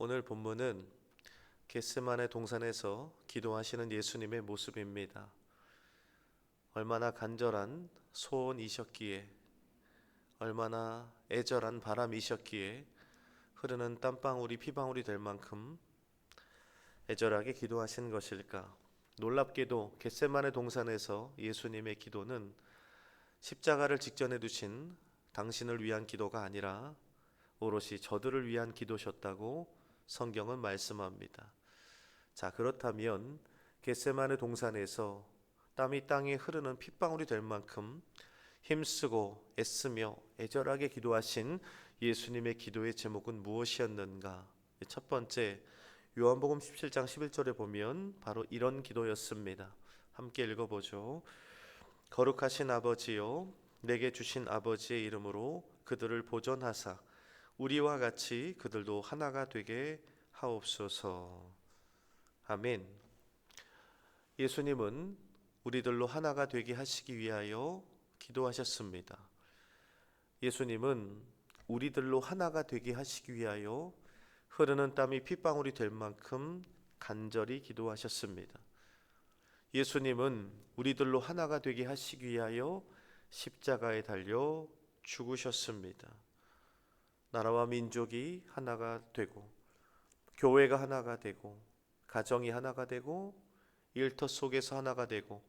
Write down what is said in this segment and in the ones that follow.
오늘 본문은 겟세마네 동산에서 기도하시는 예수님의 모습입니다. 얼마나 간절한 소원이셨기에, 얼마나 애절한 바람이셨기에 흐르는 땀방울이 피방울이 될 만큼 애절하게 기도하신 것일까? 놀랍게도 겟세마네 동산에서 예수님의 기도는 십자가를 직전에 두신 당신을 위한 기도가 아니라 오롯이 저들을 위한 기도셨다고 성경은 말씀합니다. 자, 그렇다면 겟세마네 동산에서 땀이 땅에 흐르는 핏방울이 될 만큼 힘쓰고 애쓰며 애절하게 기도하신 예수님의 기도의 제목은 무엇이었는가? 첫 번째, 요한복음 17장 11절에 보면 바로 이런 기도였습니다. 함께 읽어보죠. 거룩하신 아버지요, 내게 주신 아버지의 이름으로 그들을 보존하사 우리와 같이 그들도 하나가 되게 하옵소서. 아멘. 예수님은 우리들로 하나가 되게 하시기 위하여 기도하셨습니다. 예수님은 우리들로 하나가 되게 하시기 위하여 흐르는 땀이 핏방울이 될 만큼 간절히 기도하셨습니다. 예수님은 우리들로 하나가 되게 하시기 위하여 십자가에 달려 죽으셨습니다. 나라와 민족이 하나가 되고, 교회가 하나가 되고, 가정이 하나가 되고, 일터 속에서 하나가 되고,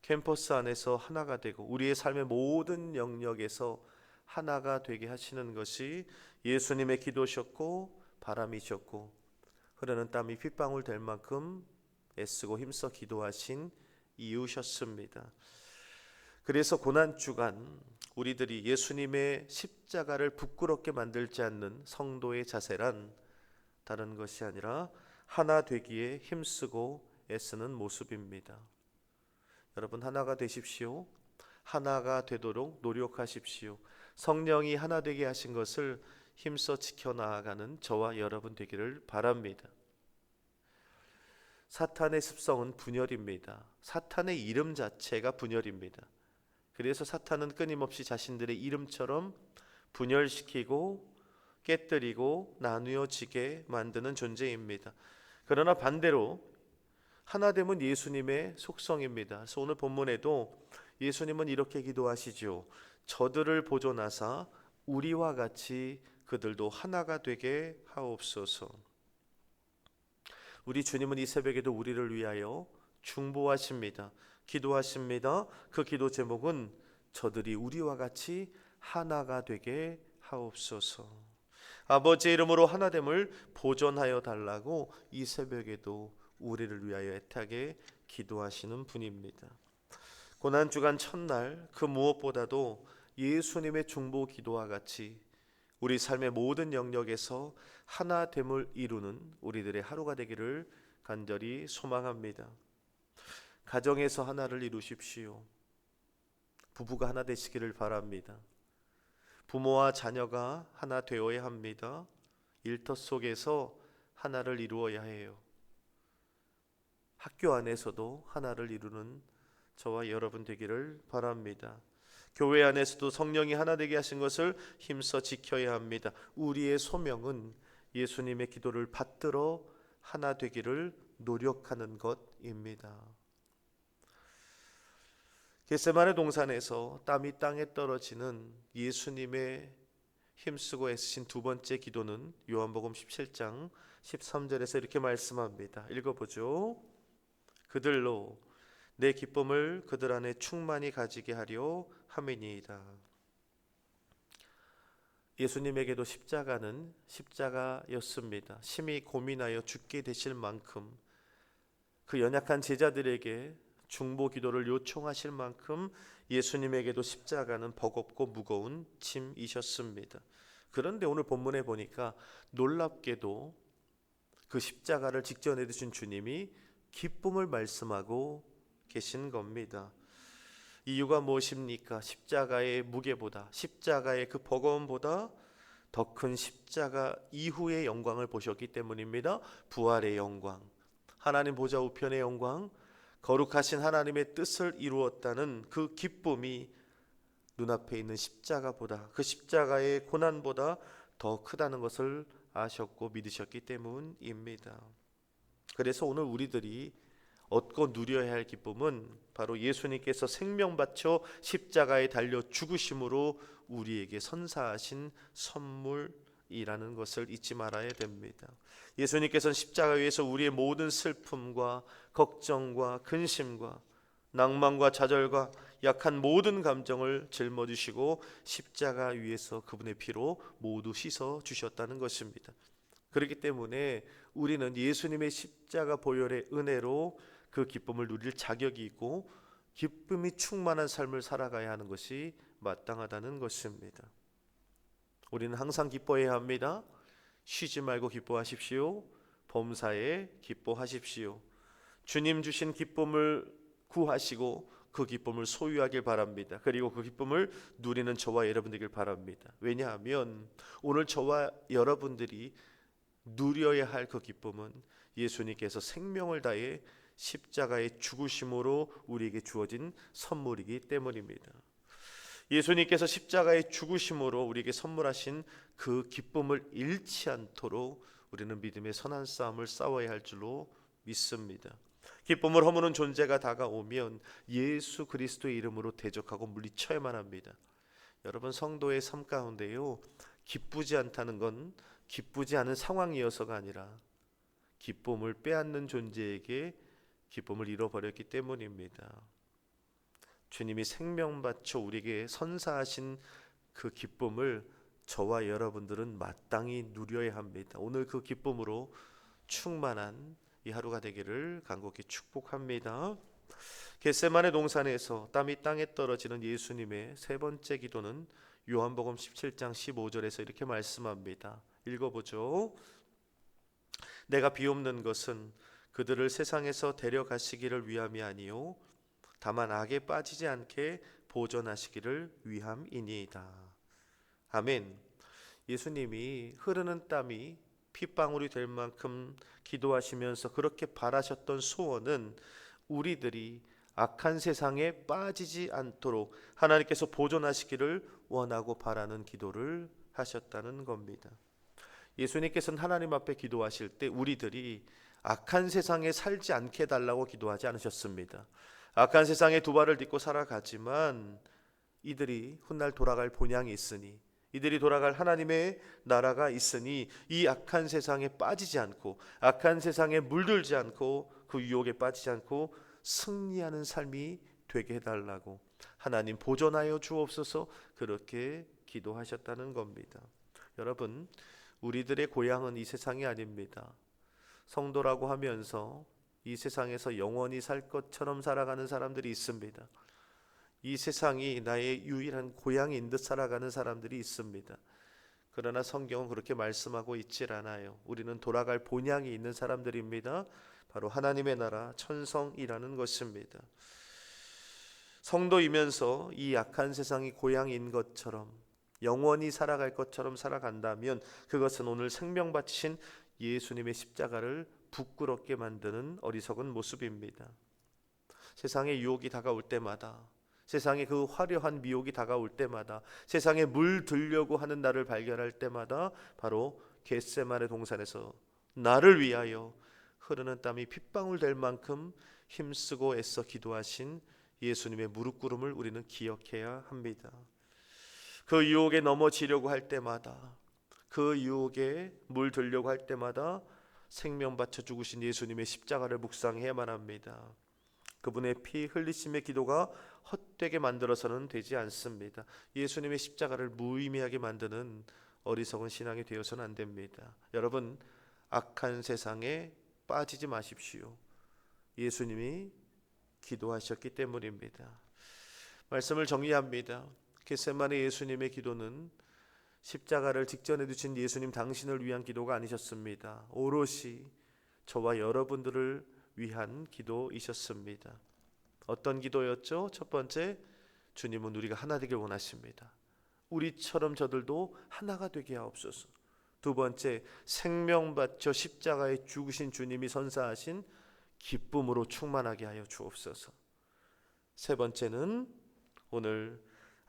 캠퍼스 안에서 하나가 되고, 우리의 삶의 모든 영역에서 하나가 되게 하시는 것이 예수님의 기도셨고 바람이셨고, 흐르는 땀이 핏방울 될 만큼 애쓰고 힘써 기도하신 이유셨습니다. 그래서 고난주간 우리들이 예수님의 십자가를 부끄럽게 만들지 않는 성도의 자세란 다른 것이 아니라 하나 되기에 힘쓰고 애쓰는 모습입니다. 여러분, 하나가 되십시오. 하나가 되도록 노력하십시오. 성령이 하나 되게 하신 것을 힘써 지켜나가는 저와 여러분 되기를 바랍니다. 사탄의 습성은 분열입니다. 사탄의 이름 자체가 분열입니다. 그래서 사탄은 끊임없이 자신들의 이름처럼 분열시키고 깨뜨리고 나누어지게 만드는 존재입니다. 그러나 반대로 하나됨은 예수님의 속성입니다. 그래서 오늘 본문에도 예수님은 이렇게 기도하시죠. 저들을 보존하사 우리와 같이 그들도 하나가 되게 하옵소서. 우리 주님은 이 새벽에도 우리를 위하여 중보하십니다. 기도하십니다. 그 기도 제목은 저들이 우리와 같이 하나가 되게 하옵소서. 아버지의 이름으로 하나됨을 보존하여 달라고 이 새벽에도 우리를 위하여 애타게 기도하시는 분입니다. 고난주간 첫날 그 무엇보다도 예수님의 중보 기도와 같이 우리 삶의 모든 영역에서 하나됨을 이루는 우리들의 하루가 되기를 간절히 소망합니다. 가정에서 하나를 이루십시오. 부부가 하나 되시기를 바랍니다. 부모와 자녀가 하나 되어야 합니다. 일터 속에서 하나를 이루어야 해요. 학교 안에서도 하나를 이루는 저와 여러분 되기를 바랍니다. 교회 안에서도 성령이 하나 되게 하신 것을 힘써 지켜야 합니다. 우리의 소명은 예수님의 기도를 받들어 하나 되기를 노력하는 것입니다. 겟세마네 동산에서 땀이 땅에 떨어지는 예수님의 힘쓰고 애쓰신 두 번째 기도는 요한복음 17장 13절에서 이렇게 말씀합니다. 읽어보죠. 그들로 내 기쁨을 그들 안에 충만히 가지게 하려 함이니이다. 예수님에게도 십자가는 십자가였습니다. 심히 고민하여 죽게 되실 만큼 그 연약한 제자들에게 중보 기도를 요청하실 만큼 예수님에게도 십자가는 버겁고 무거운 짐이셨습니다. 그런데 오늘 본문에 보니까 놀랍게도 그 십자가를 직전에 두신 주님이 기쁨을 말씀하고 계신 겁니다. 이유가 무엇입니까? 십자가의 무게보다, 십자가의 그 버거움보다 더 큰 십자가 이후의 영광을 보셨기 때문입니다. 부활의 영광, 하나님 보좌 우편의 영광, 거룩하신 하나님의 뜻을 이루었다는 그 기쁨이 눈앞에 있는 십자가보다, 그 십자가의 고난보다 더 크다는 것을 아셨고 믿으셨기 때문입니다. 그래서 오늘 우리들이 얻고 누려야 할 기쁨은 바로 예수님께서 생명 바쳐 십자가에 달려 죽으심으로 우리에게 선사하신 선물이라는 것을 잊지 말아야 됩니다. 예수님께서는 십자가 위에서 우리의 모든 슬픔과 걱정과 근심과 낭만과 좌절과 약한 모든 감정을 짊어지시고 십자가 위에서 그분의 피로 모두 씻어 주셨다는 것입니다. 그렇기 때문에 우리는 예수님의 십자가 보혈의 은혜로 그 기쁨을 누릴 자격이 있고 기쁨이 충만한 삶을 살아가야 하는 것이 마땅하다는 것입니다. 우리는 항상 기뻐해야 합니다. 쉬지 말고 기뻐하십시오. 범사에 기뻐하십시오. 주님 주신 기쁨을 구하시고 그 기쁨을 소유하길 바랍니다. 그리고 그 기쁨을 누리는 저와 여러분 되길 바랍니다. 왜냐하면 오늘 저와 여러분들이 누려야 할 그 기쁨은 예수님께서 생명을 다해 십자가의 죽으심으로 우리에게 주어진 선물이기 때문입니다. 예수님께서 십자가의 죽으심으로 우리에게 선물하신 그 기쁨을 잃지 않도록 우리는 믿음의 선한 싸움을 싸워야 할 줄로 믿습니다. 기쁨을 허무는 존재가 다가오면 예수 그리스도의 이름으로 대적하고 물리쳐야만 합니다. 여러분, 성도의 삶 가운데요, 기쁘지 않다는 건 기쁘지 않은 상황이어서가 아니라 기쁨을 빼앗는 존재에게 기쁨을 잃어버렸기 때문입니다. 주님이 생명 바쳐 우리에게 선사하신 그 기쁨을 저와 여러분들은 마땅히 누려야 합니다. 오늘 그 기쁨으로 충만한 이 하루가 되기를 간곡히 축복합니다. 겟세마네 동산에서 땀이 땅에 떨어지는 예수님의 세 번째 기도는 요한복음 17장 15절에서 이렇게 말씀합니다. 읽어보죠. 내가 비옵는 것은 그들을 세상에서 데려가시기를 위함이 아니요 다만 악에 빠지지 않게 보존하시기를 위함이니이다. 아멘. 예수님이 흐르는 땀이 핏방울이 될 만큼 기도하시면서 그렇게 바라셨던 소원은 우리들이 악한 세상에 빠지지 않도록 하나님께서 보존하시기를 원하고 바라는 기도를 하셨다는 겁니다. 예수님께서는 하나님 앞에 기도하실 때 우리들이 악한 세상에 살지 않게 해달라고 기도하지 않으셨습니다. 악한 세상에 두 발을 딛고 살아가지만 이들이 훗날 돌아갈 본향이 있으니, 이들이 돌아갈 하나님의 나라가 있으니 이 악한 세상에 빠지지 않고 악한 세상에 물들지 않고 그 유혹에 빠지지 않고 승리하는 삶이 되게 해달라고 하나님 보존하여 주옵소서 그렇게 기도하셨다는 겁니다. 여러분, 우리들의 고향은 이 세상이 아닙니다. 성도라고 하면서 이 세상에서 영원히 살 것처럼 살아가는 사람들이 있습니다. 이 세상이 나의 유일한 고향인 듯 살아가는 사람들이 있습니다. 그러나 성경은 그렇게 말씀하고 있질 않아요. 우리는 돌아갈 본향이 있는 사람들입니다. 바로 하나님의 나라 천성이라는 것입니다. 성도이면서 이 악한 세상이 고향인 것처럼 영원히 살아갈 것처럼 살아간다면 그것은 오늘 생명 바치신 예수님의 십자가를 부끄럽게 만드는 어리석은 모습입니다. 세상의 유혹이 다가올 때마다, 세상의 그 화려한 미혹이 다가올 때마다, 세상에 물들려고 하는 나를 발견할 때마다 바로 겟세마네 동산에서 나를 위하여 흐르는 땀이 핏방울 될 만큼 힘쓰고 애써 기도하신 예수님의 무릎 꿇음을 우리는 기억해야 합니다. 그 유혹에 넘어지려고 할 때마다, 그 유혹에 물들려고 할 때마다 생명 바쳐 죽으신 예수님의 십자가를 묵상해야만 합니다. 그분의 피 흘리심의 기도가 헛되게 만들어서는 되지 않습니다. 예수님의 십자가를 무의미하게 만드는 어리석은 신앙이 되어서는 안 됩니다. 여러분, 악한 세상에 빠지지 마십시오. 예수님이 기도하셨기 때문입니다. 말씀을 정리합니다. 겟세마네 예수님의 기도는 십자가를 직전에 두신 예수님 당신을 위한 기도가 아니셨습니다. 오롯이 저와 여러분들을 위한 기도이셨습니다. 어떤 기도였죠? 첫 번째, 주님은 우리가 하나 되길 원하십니다. 우리처럼 저들도 하나가 되게 하옵소서. 두 번째, 생명 바쳐 십자가에 죽으신 주님이 선사하신 기쁨으로 충만하게 하여 주옵소서. 세 번째는 오늘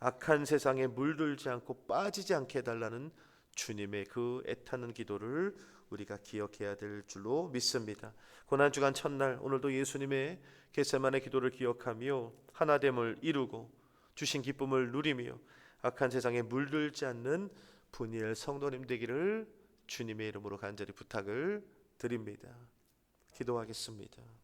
악한 세상에 물들지 않고 빠지지 않게 해달라는 주님의 그 애타는 기도를 우리가 기억해야 될 줄로 믿습니다. 고난주간 첫날 오늘도 예수님의 겟세마네 기도를 기억하며 하나됨을 이루고 주신 기쁨을 누리며 악한 세상에 물들지 않는 분이엘 성도님 되기를 주님의 이름으로 간절히 부탁을 드립니다. 기도하겠습니다.